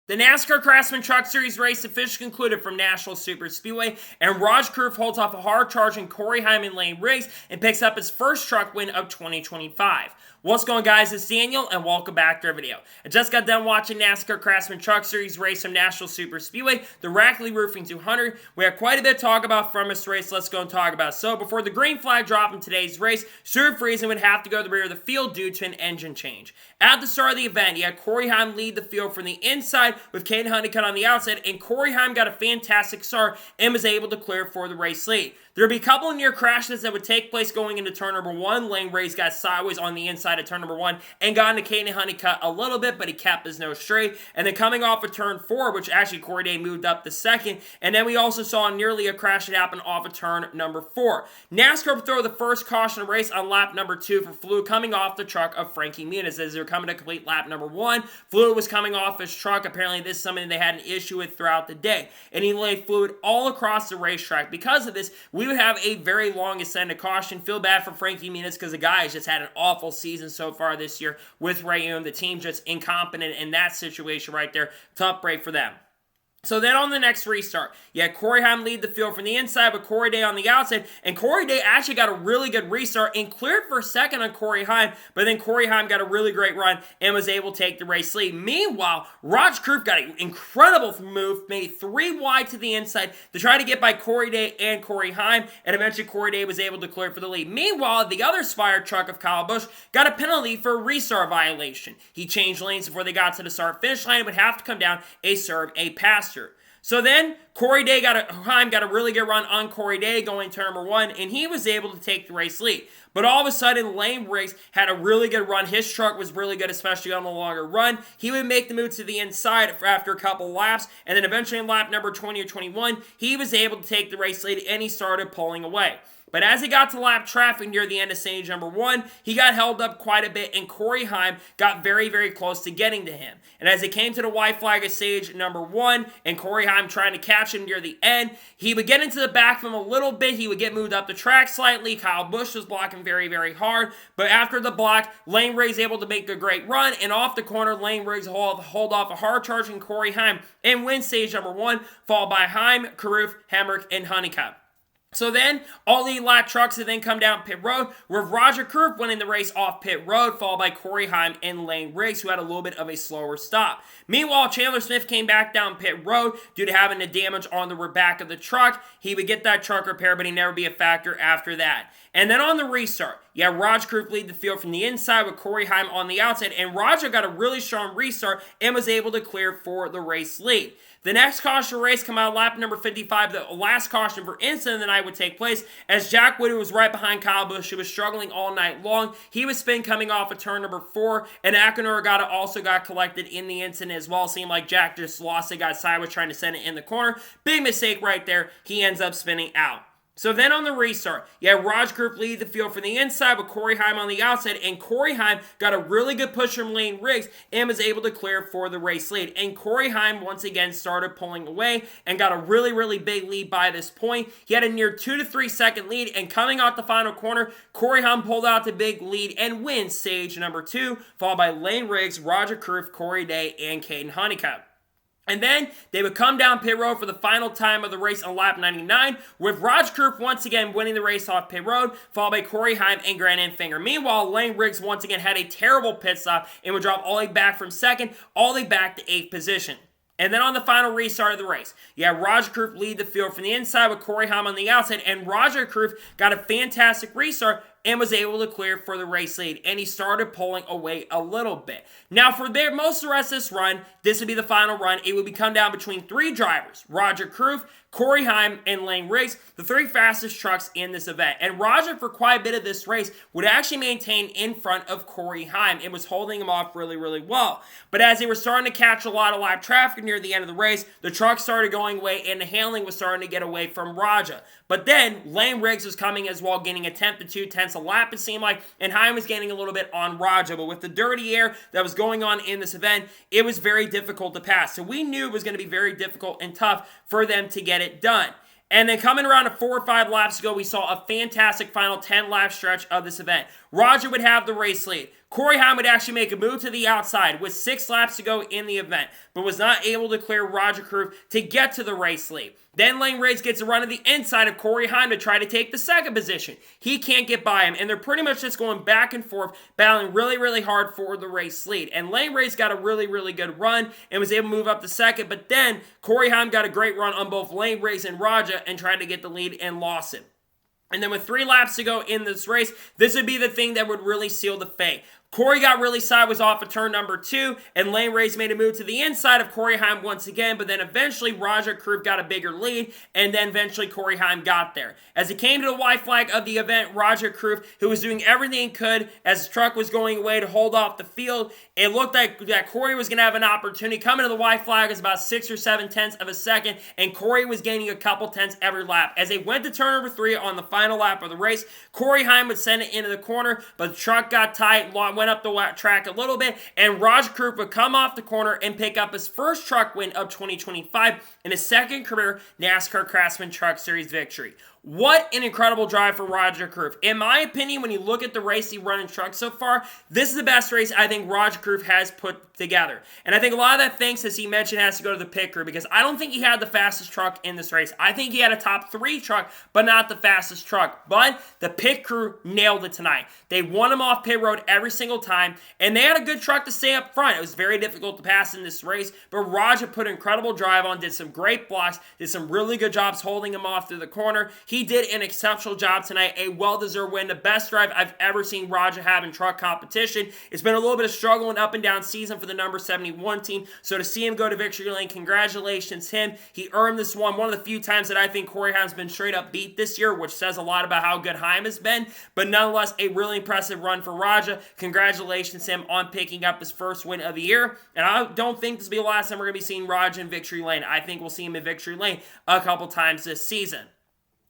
The NASCAR Craftsman Truck Series race officially concluded from Nashville Super Speedway, and Rajah Caruth holds off a hard-charging Corey Heim and Lane Riggs and picks up his first truck win of 2025. What's going on, guys? It's Daniel, and welcome back to our video. I just got done watching NASCAR Craftsman Truck Series race from Nashville Super Speedway, the Rackley Roofing 200. We have quite a bit to talk about from this race. Let's go and talk about it. So, before the green flag drop in today's race, Stuart Friesen would have to go to the rear of the field due to an engine change. At the start of the event, you had Corey Heim lead the field from the inside with Caden Honeycutt on the outside, and Corey Heim got a fantastic start and was able to clear for the race lead. There would be a couple of near crashes that would take place going into turn number one. Lane Riggs got sideways on the inside of turn number one and got into Caden Honeycutt a little bit, but he kept his nose straight. And then coming off of turn four, which actually Corey Day moved up to second, and then we also saw nearly a crash that happened off of turn number four. NASCAR would throw the first caution race on lap number 2 for Fluid coming off the truck of Frankie Muniz as they were coming to complete lap number 1. Fluid was coming off his truck. Apparently this is something they had an issue with throughout the day, and he laid fluid all across the racetrack. Because of this, we would have a very long extended caution. Feel bad for Frankie Muniz because the guy has just had an awful season so far this year with Rayoum. The team just incompetent in that situation right there. Tough break for them. So then on the next restart, you had Corey Heim lead the field from the inside with Corey Day on the outside, and Corey Day actually got a really good restart and cleared for a second on Corey Heim, but then Corey Heim got a really great run and was able to take the race lead. Meanwhile, Rajah Caruth got an incredible move, made 3 wide to the inside to try to get by Corey Day and Corey Heim, and eventually Corey Day was able to clear for the lead. Meanwhile, the other Spire truck of Kyle Busch got a penalty for a restart violation. He changed lanes before they got to the start-finish line and would have to come down a serve a pass. So then, Heim got a really good run on Corey Day going to number 1, and he was able to take the race lead. But all of a sudden, Lane Riggs had a really good run. His truck was really good, especially on the longer run. He would make the move to the inside after a couple laps, and then eventually in lap number 20 or 21, he was able to take the race lead, and he started pulling away. But as he got to lap traffic near the end of stage number 1, he got held up quite a bit, and Corey Heim got very, very close to getting to him. And as it came to the white flag of stage number 1, and Corey Heim trying to catch him near the end, he would get into the back of him a little bit. He would get moved up the track slightly. Kyle Busch was blocking very, very hard. But after the block, Lane Riggs able to make a great run, and off the corner, Lane Riggs hold off a hard-charging Corey Heim and win stage number 1, followed by Heim, Caruth, Hemrick, and Honeycutt. So then, all the lap trucks would then come down pit road, with Rajah Caruth winning the race off pit road, followed by Corey Heim and Lane Riggs, who had a little bit of a slower stop. Meanwhile, Chandler Smith came back down pit road due to having the damage on the back of the truck. He would get that truck repaired, but he'd never be a factor after that. And then on the restart, you had Rajah Caruth lead the field from the inside with Corey Heim on the outside, and Rajah got a really strong restart and was able to clear for the race lead. The next caution race come out lap number 55. The last caution for incident of the night would take place as Jack Woody was right behind Kyle Busch, who was struggling all night long. He was spin coming off of turn number 4, and Akinuragata also got collected in the incident as well. It seemed like Jack just lost it, got sideways trying to send it in the corner. Big mistake right there. He ends up spinning out. So then on the restart, you had Rajah Caruth lead the field from the inside with Corey Heim on the outside, and Corey Heim got a really good push from Lane Riggs and was able to clear for the race lead. And Corey Heim once again started pulling away and got a really, really big lead by this point. He had a near 2 to 3 second lead, and coming out the final corner, Corey Heim pulled out the big lead and wins stage number 2, followed by Lane Riggs, Rajah Caruth, Corey Day, and Caden Honeycutt. And then they would come down pit road for the final time of the race on lap 99, with Rajah Caruth once again winning the race off pit road, followed by Corey Heim and Grant Enfinger. Meanwhile, Lane Riggs once again had a terrible pit stop and would drop all the way back from second, all the way back to 8th position. And then on the final restart of the race, you had Rajah Caruth lead the field from the inside with Corey Heim on the outside, and Rajah Caruth got a fantastic restart and was able to clear for the race lead, and he started pulling away a little bit. Now, for most of the rest of this run, this would be the final run. It would come down between 3 drivers, Rajah Caruth, Corey Heim, and Lane Riggs, the 3 fastest trucks in this event. And Rajah, for quite a bit of this race, would actually maintain in front of Corey Heim and was holding him off really, really well. But as they were starting to catch a lot of lap traffic near the end of the race, the truck started going away and the handling was starting to get away from Rajah. But then Lane Riggs was coming as well, getting a 10th to 2 tenths a lap, it seemed like, and Heim was gaining a little bit on Rajah. But with the dirty air that was going on in this event, it was very difficult to pass. So we knew it was going to be very difficult and tough for them to get it done. And then coming around to 4 or 5 laps ago, we saw a fantastic final 10-lap stretch of this event. Rajah would have the race lead. Corey Heim would actually make a move to the outside with 6 laps to go in the event, but was not able to clear Rajah Caruth to get to the race lead. Then Lane Race gets a run to the inside of Corey Heim to try to take the second position. He can't get by him, and they're pretty much just going back and forth, battling really, really hard for the race lead. And Lane Race got a really, really good run and was able to move up to second, but then Corey Heim got a great run on both Lane Race and Rajah and tried to get the lead and lost it. And then with 3 laps to go in this race, this would be the thing that would really seal the fate. Corey got really sideways off of turn number 2, and Lane Race made a move to the inside of Corey Heim once again, but then eventually Rajah Caruth got a bigger lead, and then eventually Corey Heim got there. As it came to the white flag of the event, Rajah Caruth, who was doing everything he could as his truck was going away to hold off the field, it looked like that Corey was going to have an opportunity. Coming to the white flag was about 6 or 7 tenths of a second, and Corey was gaining a couple tenths every lap. As they went to turn number 3 on the final lap of the race, Corey Heim would send it into the corner, but the truck got tight, went up the track a little bit, and Rajah Caruth would come off the corner and pick up his first truck win of 2025 and his second career NASCAR Craftsman Truck Series victory. What an incredible drive for Rajah Caruth. In my opinion, when you look at the race he run in truck so far, this is the best race I think Rajah Caruth has put together. And I think a lot of that thanks, as he mentioned, has to go to the pit crew, because I don't think he had the fastest truck in this race. I think he had a top 3 truck, but not the fastest truck. But the pit crew nailed it tonight. They won him off pit road every single time, and they had a good truck to stay up front. It was very difficult to pass in this race, but Rajah put an incredible drive on, did some great blocks, did some really good jobs holding him off through the corner. He did an exceptional job tonight, a well-deserved win, the best drive I've ever seen Rajah have in truck competition. It's been a little bit of struggle and up and down season for the number 71 team, so to see him go to victory lane, congratulations him. He earned this one of the few times that I think Corey Heim's been straight up beat this year, which says a lot about how good Heim has been, but nonetheless, a really impressive run for Rajah. Congratulations him on picking up his first win of the year, and I don't think this will be the last time we're going to be seeing Rajah in victory lane. I think we'll see him in victory lane a couple times this season.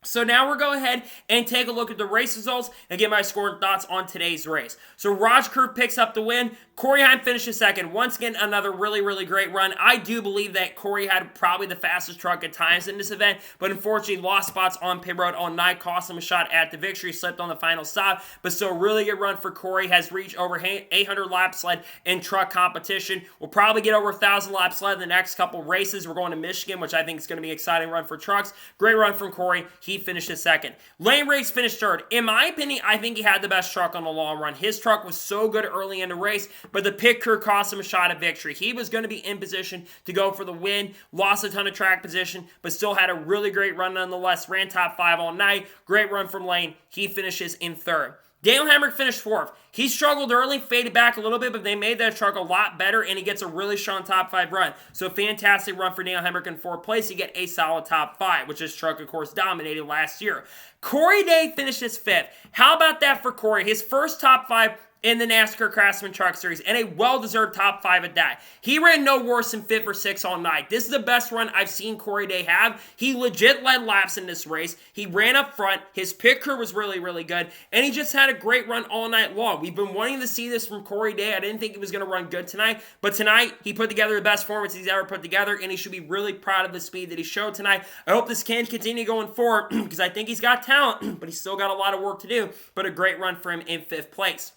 So now we'll go ahead and take a look at the race results and get my score and thoughts on today's race. So Rajah Caruth picks up the win. Corey Heim finishes second. Once again, another really, really great run. I do believe that Corey had probably the fastest truck at times in this event, but unfortunately lost spots on pit road all night, cost him a shot at the victory, slipped on the final stop, but still a really good run for Corey. Has reached over 800 laps led in truck competition. We'll probably get over 1,000 laps led in the next couple races. We're going to Michigan, which I think is going to be an exciting run for trucks. Great run from Corey. He finishes second. Lane Race finished third. In my opinion, I think he had the best truck on the long run. His truck was so good early in the race, but the pit crew cost him a shot at victory. He was going to be in position to go for the win, lost a ton of track position, but still had a really great run nonetheless. Ran top 5 all night. Great run from Lane. He finishes in third. Daniel Hemrick finished fourth. He struggled early, faded back a little bit, but they made that truck a lot better, and he gets a really strong top 5 run. So fantastic run for Daniel Hemrick in fourth place. You get a solid top 5, which this truck, of course, dominated last year. Corey Day finishes fifth. How about that for Corey? His first top 5 in the NASCAR Craftsman Truck Series, and a well-deserved top 5 at that. He ran no worse than 5th or 6th all night. This is the best run I've seen Corey Day have. He legit led laps in this race. He ran up front. His pit crew was really, really good, and he just had a great run all night long. We've been wanting to see this from Corey Day. I didn't think he was going to run good tonight, but tonight he put together the best performance he's ever put together, and he should be really proud of the speed that he showed tonight. I hope this can continue going forward because I think he's got talent, but he's still got a lot of work to do, but a great run for him in 5th place.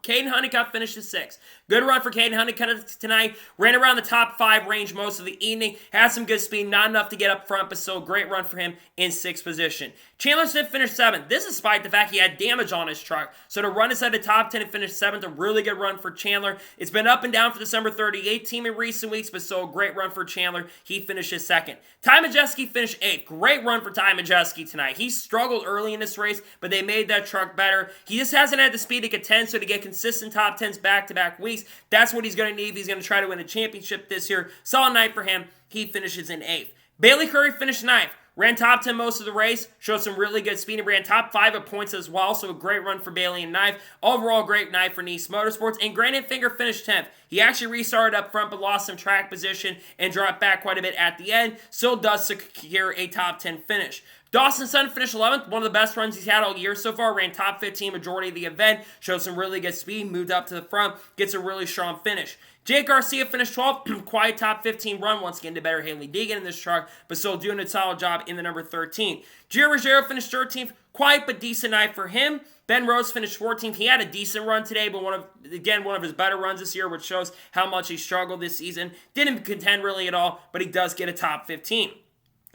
Caden Honeycutt finishes 6th. Good run for Caden Honeycutt tonight. Ran around the top 5 range most of the evening. Had some good speed, not enough to get up front, but still a great run for him in 6th position. Chandler Smith finished 7th. This is despite the fact he had damage on his truck. So to run inside the top 10 and finish 7th, a really good run for Chandler. It's been up and down for the number 38 team in recent weeks, but still a great run for Chandler. He finishes 2nd. Ty Majeski finished 8th. Great run for Ty Majeski tonight. He struggled early in this race, but they made that truck better. He just hasn't had the speed to contend, so to get consistent top 10s back-to-back weeks, that's what he's going to need if he's going to try to win a championship this year. Solid night for him. He finishes in 8th. Bailey Curry finished 9th. Ran top 10 most of the race, showed some really good speed, and ran top 5 at points as well, so a great run for Bailey in 9th. Overall, great night for Nice Motorsports, and Brandon Finger finished 10th. He actually restarted up front, but lost some track position and dropped back quite a bit at the end. Still does secure a top 10 finish. Dawson Sun finished 11th, one of the best runs he's had all year so far, ran top 15 majority of the event, showed some really good speed, moved up to the front, gets a really strong finish. Jake Garcia finished 12th, quiet top 15 run, once again to better Haley Deegan in this truck, but still doing a solid job in the number 13. Gio Ruggiero finished 13th, quiet but decent night for him. Ben Rose finished 14th. He had a decent run today, but one of his better runs this year, which shows how much he struggled this season. Didn't contend really at all, but he does get a top 15.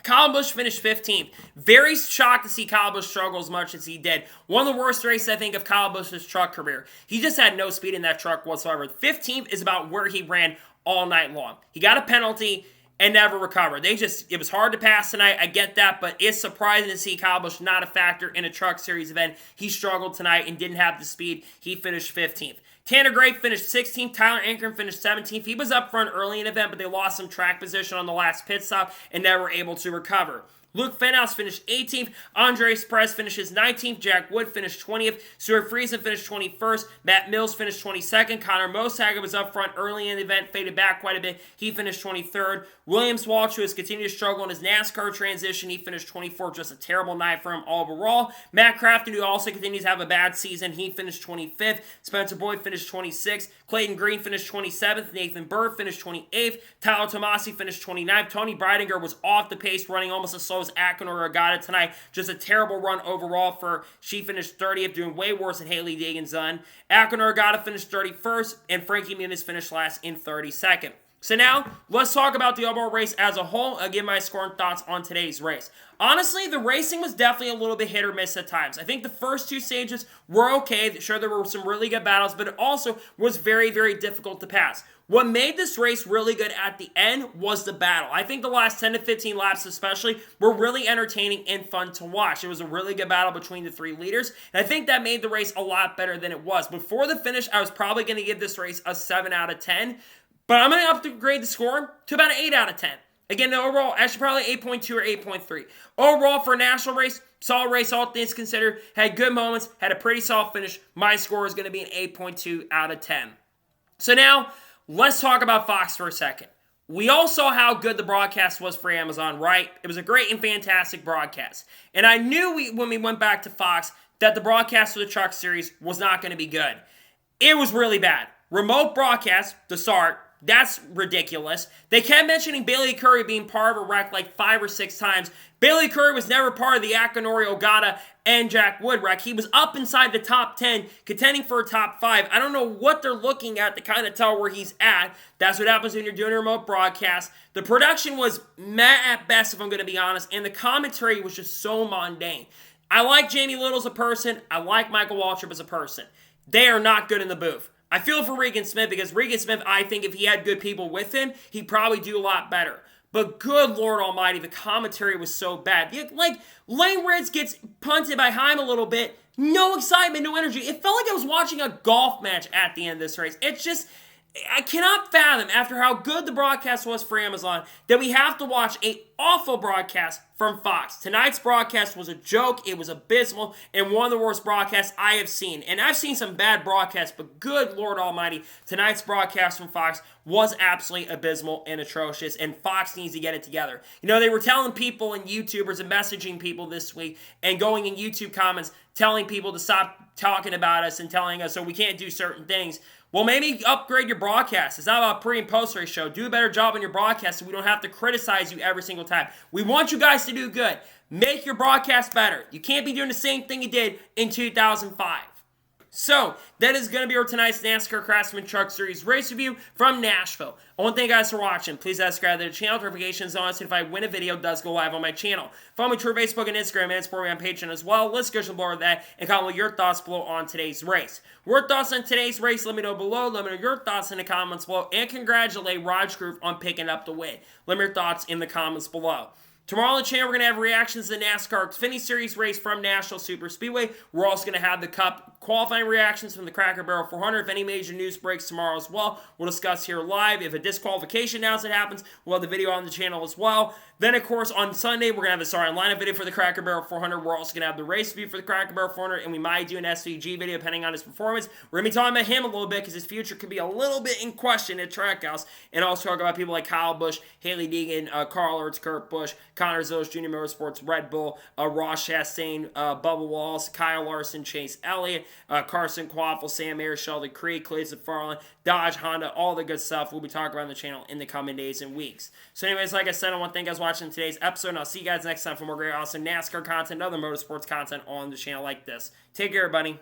Kyle Busch finished 15th. Very shocked to see Kyle Busch struggle as much as he did. One of the worst races, I think, of Kyle Busch's truck career. He just had no speed in that truck whatsoever. 15th is about where he ran all night long. He got a penalty and never recovered. It was hard to pass tonight. I get that, but it's surprising to see Kyle Busch not a factor in a truck series event. He struggled tonight and didn't have the speed. He finished 15th. Tanner Gray finished 16th. Tyler Ankrum finished 17th. He was up front early in the event, but they lost some track position on the last pit stop and never able to recover. Luke Fenhaus finished 18th. Andres Perez finishes 19th. Jack Wood finished 20th. Stuart Friesen finished 21st. Matt Mills finished 22nd. Connor Mosaga was up front early in the event, faded back quite a bit. He finished 23rd. Williams Walsh, who has continued to struggle in his NASCAR transition, he finished 24th. Just a terrible night for him overall. Matt Crafton, who also continues to have a bad season, he finished 25th. Spencer Boyd finished 26th. Clayton Green finished 27th. Nathan Burr finished 28th. Tyler Tomasi finished 29th. Tony Breidinger was off the pace, running almost as slow as Akinor Ogata tonight. Just a terrible run overall for she finished 30th, doing way worse than Haley Deegan's done. Akinor Ogata finished 31st, and Frankie Muniz finished last in 32nd. So now, let's talk about the overall race as a whole. I'll give my score and thoughts on today's race. Honestly, the racing was definitely a little bit hit or miss at times. I think the first two stages were okay. Sure, there were some really good battles, but it also was very, very difficult to pass. What made this race really good at the end was the battle. I think the last 10 to 15 laps especially were really entertaining and fun to watch. It was a really good battle between the three leaders, and I think that made the race a lot better than it was. Before the finish, I was probably going to give this race a 7 out of 10, but I'm going to upgrade the score to about an 8 out of 10. Again, the overall, actually probably 8.2 or 8.3. Overall, for a national race, solid race, all things considered. Had good moments, had a pretty solid finish. My score is going to be an 8.2 out of 10. So now, let's talk about Fox for a second. We all saw how good the broadcast was for Amazon, right? It was a great and fantastic broadcast. And I knew when we went back to Fox that the broadcast for the Truck Series was not going to be good. It was really bad. Remote broadcast, to start, that's ridiculous. They kept mentioning Bailey Curry being part of a wreck like 5 or 6 times. Bailey Curry was never part of the Akinori Ogata and Jack Wood wreck. He was up inside the top 10, contending for a top 5. I don't know what they're looking at to kind of tell where he's at. That's what happens when you're doing a remote broadcast. The production was meh at best, if I'm going to be honest, and the commentary was just so mundane. I like Jamie Little as a person. I like Michael Waltrip as a person. They are not good in the booth. I feel for Regan Smith because Regan Smith, I think if he had good people with him, he'd probably do a lot better. But good Lord Almighty, the commentary was so bad. Like, Lane Ritz gets punted by Heim a little bit. No excitement, no energy. It felt like I was watching a golf match at the end of this race. It's just, I cannot fathom, after how good the broadcast was for Amazon, that we have to watch an awful broadcast from Fox. Tonight's broadcast was a joke. It was abysmal and one of the worst broadcasts I have seen. And I've seen some bad broadcasts, but good Lord Almighty, tonight's broadcast from Fox was absolutely abysmal and atrocious, and Fox needs to get it together. You know, they were telling people and YouTubers and messaging people this week and going in YouTube comments telling people to stop talking about us and telling us so we can't do certain things. Well, maybe upgrade your broadcast. It's not about pre- and post-race show. Do a better job on your broadcast so we don't have to criticize you every single time. We want you guys to do good. Make your broadcast better. You can't be doing the same thing you did in 2005. So, that is going to be our tonight's NASCAR Craftsman Truck Series race review from Nashville. I want to thank you guys for watching. Please subscribe to the channel. Notifications on so if I win a video, it does go live on my channel. Follow me on Twitter, Facebook, and Instagram, and support me on Patreon as well. Let's go below that and comment your thoughts below on today's race. Your thoughts on today's race, let me know below. Let me know your thoughts in the comments below. And congratulate Rajah Caruth on picking up the win. Let me know your thoughts in the comments below. Tomorrow on the channel, we're going to have reactions to the NASCAR Xfinity Series race from Nashville Super Speedway. We're also going to have the Cup qualifying reactions from the Cracker Barrel 400. If any major news breaks tomorrow as well, we'll discuss here live. If a disqualification announcement happens, we'll have the video on the channel as well. Then, of course, on Sunday, we're going to have the lineup video for the Cracker Barrel 400. We're also going to have the race review for the Cracker Barrel 400, and we might do an SVG video depending on his performance. We're going to be talking about him a little bit because his future could be a little bit in question at Trackhouse, and also talk about people like Kyle Busch, Haley Deegan, Carl Ertz, Kurt Busch, Connor Zos, Junior Motorsports, Red Bull, Ross Chastain, Bubba Wallace, Kyle Larson, Chase Elliott, Carson Quaffle, Sam Ayers, Sheldon Creed, Clayton Farland, Dodge, Honda, all the good stuff we'll be talking about on the channel in the coming days and weeks. So anyways, like I said, I want to thank you guys for watching today's episode, and I'll see you guys next time for more great, awesome NASCAR content and other motorsports content on the channel like this. Take care, everybody.